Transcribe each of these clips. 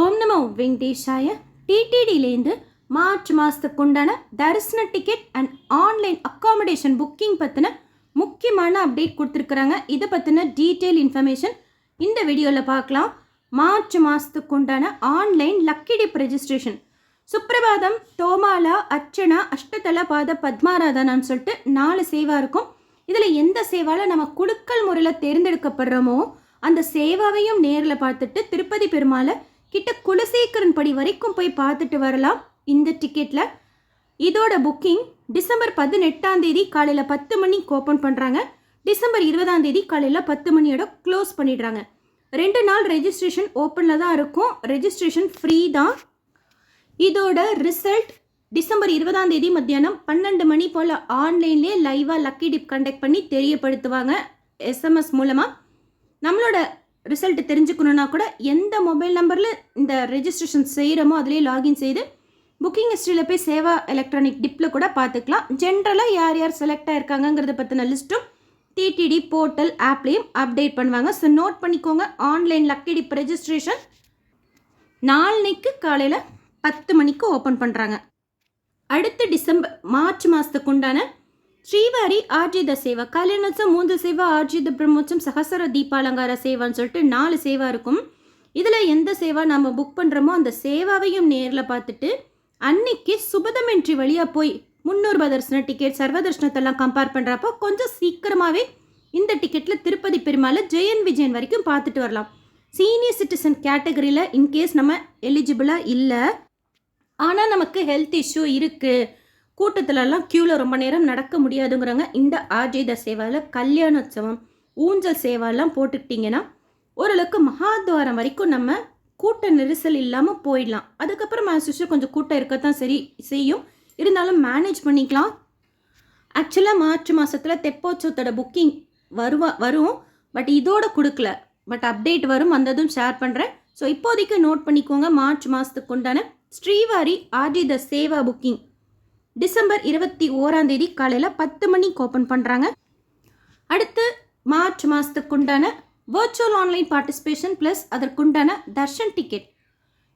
ஓம் நமோ வெங்கடேஷாய. டிடிடிலேருந்து மார்ச் மாதத்துக்கு உண்டான தரிசன ticket and online accommodation booking பற்றின முக்கியமான அப்டேட் கொடுத்துருக்குறாங்க. இதை பற்றின டீட்டெயில் இன்ஃபர்மேஷன் இந்த வீடியோவில் பார்க்கலாம். மார்ச் மாதத்துக்கு உண்டான online lucky dip registration Suprabhatam, Thomala, Archana, Ashtadala Pada பத்மாராதனான்னு சொல்லிட்டு 4 சேவா இருக்கும். இதில் எந்த சேவாவில் நம்ம குடுக்கல் முறையில் தேர்ந்தெடுக்கப்படுறோமோ அந்த சேவாவையும் நேரில் பார்த்துட்டு திருப்பதி பெருமாளை கிட்ட குலசேகரன் படி வரைக்கும் போய் பார்த்துட்டு வரலாம். இந்த டிக்கெட்டில் இதோட புக்கிங் டிசம்பர் 18 காலையில் 10 மணிக்கு ஓப்பன் பண்ணுறாங்க. டிசம்பர் 20 காலையில் 10 மணியோட க்ளோஸ் பண்ணிடுறாங்க. 2 நாள் ரெஜிஸ்ட்ரேஷன் ஓப்பனில் தான் இருக்கும். ரெஜிஸ்ட்ரேஷன் ஃப்ரீ தான். இதோட ரிசல்ட் டிசம்பர் 20 மத்தியானம் 12 மணி போல் ஆன்லைன்லேயே லைவாக லக்கி டிப் கண்டக்ட் பண்ணி தெரியப்படுத்துவாங்க. SMS மூலமாக நம்மளோட ரிசல்ட் தெரிஞ்சுக்கணுன்னா கூட எந்த மொபைல் நம்பரில் இந்த ரெஜிஸ்ட்ரேஷன் செய்கிறோமோ அதிலே லாகின் செய்து புக்கிங் ஹிஸ்ட்ரியில் போய் சேவா எலக்ட்ரானிக் டிப்பில் கூட பார்த்துக்கலாம். ஜென்ரலாக யார் யார் செலக்ட் ஆகிருக்காங்கிறத பற்றின லிஸ்ட்டும் டிடிடி போர்ட்டல் ஆப்லேயும் அப்டேட் பண்ணுவாங்க. ஸோ நோட் பண்ணிக்கோங்க. ஆன்லைன் லக்கி டிப் ரெஜிஸ்ட்ரேஷன் நாளைக்கு காலையில் 10 மணிக்கு ஓப்பன் பண்ணுறாங்க. அடுத்து மார்ச் மாதத்துக்கு உண்டான ஸ்ரீவாரி ஆர்ஜித சேவா, கல்யாணோத்சவம் 3 சேவா, ஆர்ஜித பிரம்மோத்சவம், சகசர தீபாலங்கார சேவான்னு சொல்லிட்டு 4 சேவா இருக்கும். இதில் எந்த சேவா நம்ம புக் பண்ணுறோமோ அந்த சேவாவையும் நேரில் பார்த்துட்டு அன்னைக்கு சுபதம் என்ட்ரி வழியாக போய் 300 தரிசன டிக்கெட் சர்வதர்ஷனத்தெல்லாம் கம்பேர் பண்ணுறப்போ கொஞ்சம் சீக்கிரமாகவே இந்த டிக்கெட்டில் திருப்பதி பெருமாளை ஜெயன் விஜயன் வரைக்கும் பார்த்துட்டு வரலாம். சீனியர் சிட்டிசன் கேட்டகரியில் இன்கேஸ் நம்ம எலிஜிபிளாக இல்லை, ஆனால் நமக்கு ஹெல்த் இஷ்யூ இருக்குது, கூட்டத்திலலாம் க்யூவில் ரொம்ப நேரம் நடக்க முடியாதுங்கிறவங்க இந்த ஆர்ஜித சேவாவில் கல்யாணோத்சவம், ஊஞ்சல் சேவாலாம் போட்டுக்கிட்டிங்கன்னா ஓரளவுக்கு மகாத்வாரம் வரைக்கும் நம்ம கூட்ட நெரிசல் இல்லாமல் போயிடலாம். அதுக்கப்புறம் ஆசிஷு கொஞ்சம் கூட்டம் இருக்கத்தான் சரி செய்யும், இருந்தாலும் மேனேஜ் பண்ணிக்கலாம். ஆக்சுவலாக மார்ச் மாதத்தில் தெப்போத்சவத்தோட புக்கிங் வரும், பட் இதோட கொடுக்கல. பட் அப்டேட் வரும், வந்ததும் ஷேர் பண்ணுறேன். ஸோ இப்போதைக்கு நோட் பண்ணிக்கோங்க. மார்ச் மாதத்துக்கு உண்டான ஸ்ரீவாரி ஆர்ஜித சேவா புக்கிங் டிசம்பர் 21 காலையில் 10 மணிக்கு ஓப்பன் பண்ணுறாங்க. அடுத்து மார்ச் மாதத்துக்கு உண்டான வர்ச்சுவல் ஆன்லைன் பார்ட்டிசிபேஷன் ப்ளஸ் அதற்குண்டான தர்ஷன் டிக்கெட்.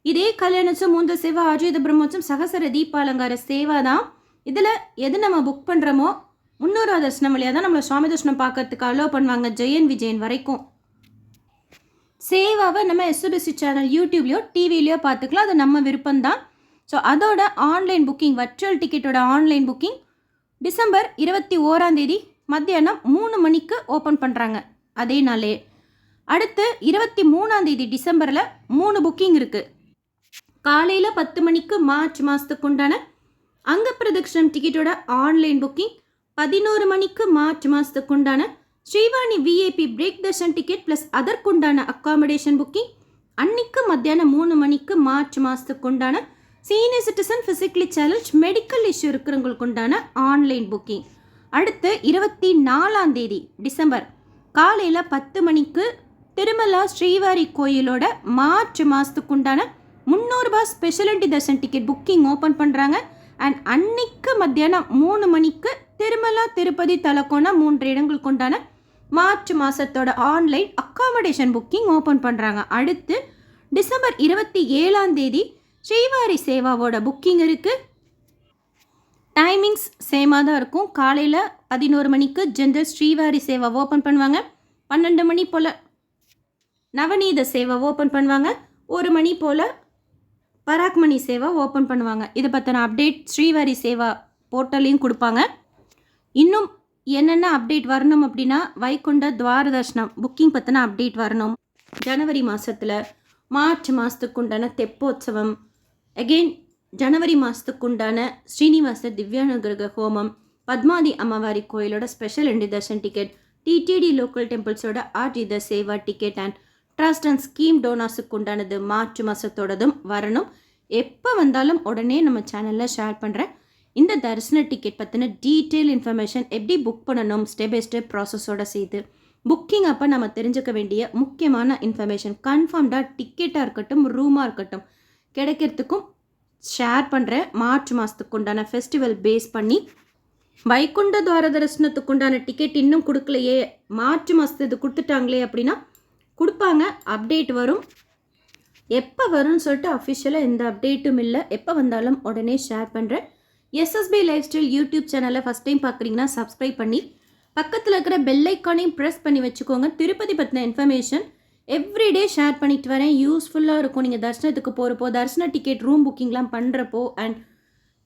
இதே கல்யாணோத்சவம் 3 சேவா, ஆர்ஜித பிரம்மோத்சவம், சகசர தீபாலங்கார சேவா தான். இதில் எது நம்ம புக் பண்ணுறோமோ 300 தர்ஷனம் வழியாக தான் நம்மளை சுவாமி தர்ஷனம் பார்க்கறதுக்கு அலோவ் பண்ணுவாங்க ஜெயன் விஜயன் வரைக்கும். சேவாவை நம்ம எஸ்பிசி சேனல் யூடியூப்லையோ டிவிலையோ பார்த்துக்கலாம், அது நம்ம விருப்பம்தான். ஸோ அதோட ஆன்லைன் புக்கிங், வர்ச்சுவல் டிக்கெட்டோட ஆன்லைன் புக்கிங் டிசம்பர் 21 மத்தியானம் 3 மணிக்கு ஓப்பன் பண்ணுறாங்க. அதே நாளே அடுத்து 23 டிசம்பரில் 3 புக்கிங் இருக்குது. காலையில் 10 மணிக்கு மார்ச் மாதத்துக்கு உண்டான அங்க பிரதட்சணம் டிக்கெட்டோட ஆன்லைன் புக்கிங், 11 மணிக்கு மார்ச் மாதத்துக்கு உண்டான Srivani VIP break Darshan ticket plus அதற்குண்டான அக்காமடேஷன் புக்கிங், அன்னைக்கு மத்தியானம் 3 மணிக்கு மார்ச் மாதத்துக்கு உண்டான senior citizen physically challenge medical issue இருக்கிறவங்களுக்கு உண்டான ஆன்லைன் புக்கிங். அடுத்து 24 டிசம்பர் காலையில் 10 மணிக்கு திருமலா ஸ்ரீவாரி கோயிலோட மார்ச் மாதத்துக்கு உண்டான 300 ரூபாய் speciality Darshan ticket booking open பண்ணுறாங்க. அண்ட் அன்னைக்கு மத்தியானம் 3 மணிக்கு திருமலா திருப்பதி தலக்கோணா 3 இடங்களுக்கு உண்டான மார்ச் மாதத்தோட ஆன்லைன் அக்காமடேஷன் புக்கிங் ஓப்பன் பண்ணுறாங்க. அடுத்து டிசம்பர் 27 ஸ்ரீவாரி சேவாவோட புக்கிங் இருக்குது. டைமிங்ஸ் சேமாக தான் இருக்கும். காலையில் 11 மணிக்கு ஜென்ரல் ஸ்ரீவாரி சேவா ஓப்பன் பண்ணுவாங்க. 12 மணி போல் நவநீத சேவா ஓப்பன் பண்ணுவாங்க. 1 மணி போல் பராக்மணி சேவா ஓப்பன் பண்ணுவாங்க. இதை பற்றின அப்டேட் ஸ்ரீவாரி சேவா போர்ட்டலையும் கொடுப்பாங்க. இன்னும் என்னென்ன அப்டேட் வரணும் அப்படின்னா வைகுண்ட துவார தர்ஷனம் புக்கிங் பற்றின அப்டேட் வரணும். ஜனவரி மாதத்தில் மார்ச் மாதத்துக்கு உண்டான தெப்போத்சவம், அகெயின் ஜனவரி மாதத்துக்கு உண்டான ஸ்ரீனிவாச திவ்யானுகிரக ஹோமம், பத்மாதி அம்மவாரி கோயிலோட special entry darshan ticket, TTD local டெம்பிள்ஸோட Arjitha Seva ticket and trust and scheme டோனாஸுக்கு உண்டானது மார்ச் மாதத்தோடதும் வரணும். எப்போ வந்தாலும் உடனே நம்ம சேனலில் ஷேர் பண்ணுறேன். இந்த தரிசன டிக்கெட் பற்றின டீட்டெயில் இன்ஃபர்மேஷன் எப்படி புக் பண்ணணும் ஸ்டெப் பை ஸ்டெப் ப்ராசஸோடு செய்து புக்கிங் அப்போ நம்ம தெரிஞ்சுக்க வேண்டிய முக்கியமான இன்ஃபர்மேஷன் கன்ஃபார்ம்டாக டிக்கெட்டாக இருக்கட்டும் ரூமாக இருக்கட்டும் கிடைக்கிறதுக்கும் ஷேர் பண்ணுறேன். மார்ச் மாதத்துக்கு உண்டான ஃபெஸ்டிவல் பேஸ் பண்ணி வைகுண்ட துவார தரிசனத்துக்கு உண்டான டிக்கெட் இன்னும் கொடுக்கலையே, மார்ச் மாதத்து இது கொடுத்துட்டாங்களே அப்படின்னா கொடுப்பாங்க, அப்டேட் வரும். எப்போ வரும்னு சொல்லிட்டு அஃபிஷியலாக எந்த அப்டேட்டும் இல்லை. எப்போ வந்தாலும் உடனே ஷேர் பண்ணுறேன். எஸ்எஸ்பி லைஃப் ஸ்டைல் யூடியூப் சேனலை ஃபஸ்ட் டைம் பார்க்குறீங்கன்னா சப்ஸ்கிரைப் பண்ணி பக்கத்தில் இருக்கிற பெல் ஐக்கானையும் ப்ரெஸ் பண்ணி வச்சுக்கோங்க. திருப்பதி பற்றின இன்ஃபர்மேஷன் எவ்ரிடே ஷேர் பண்ணிட்டு வரேன். யூஸ்ஃபுல்லாக இருக்கும். நீங்கள் தரிசனத்துக்கு போகிறப்போ, தரிசன டிக்கெட், ரூம் புக்கிங்லாம் பண்ணுறப்போ அண்ட்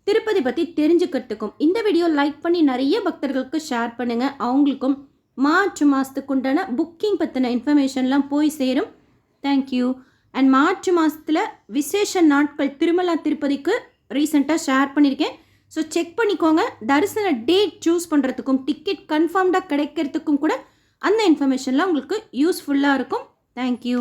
திருப்பதி பற்றி தெரிஞ்சுக்கிறதுக்கும் இந்த வீடியோ லைக் பண்ணி நிறைய பக்தர்களுக்கு ஷேர் பண்ணுங்கள். அவங்களுக்கும் மார்ச் மாதத்துக்கு உண்டான புக்கிங் பற்றின இன்ஃபர்மேஷன்லாம் போய் சேரும். தேங்க்யூ. அண்ட் மார்ச் மாதத்தில் விசேஷ நாட்கள் திருமலா திருப்பதிக்கு ரீசெண்டாக ஷேர் பண்ணியிருக்கேன். ஸோ செக் பண்ணிக்கோங்க. தரிசன டேட் சூஸ் பண்ணுறதுக்கும் டிக்கெட் கன்ஃபார்ம்டாக கிடைக்கிறதுக்கும் கூட அந்த இன்ஃபர்மேஷன்லாம் உங்களுக்கு யூஸ்ஃபுல்லாக இருக்கும். தேங்க்யூ.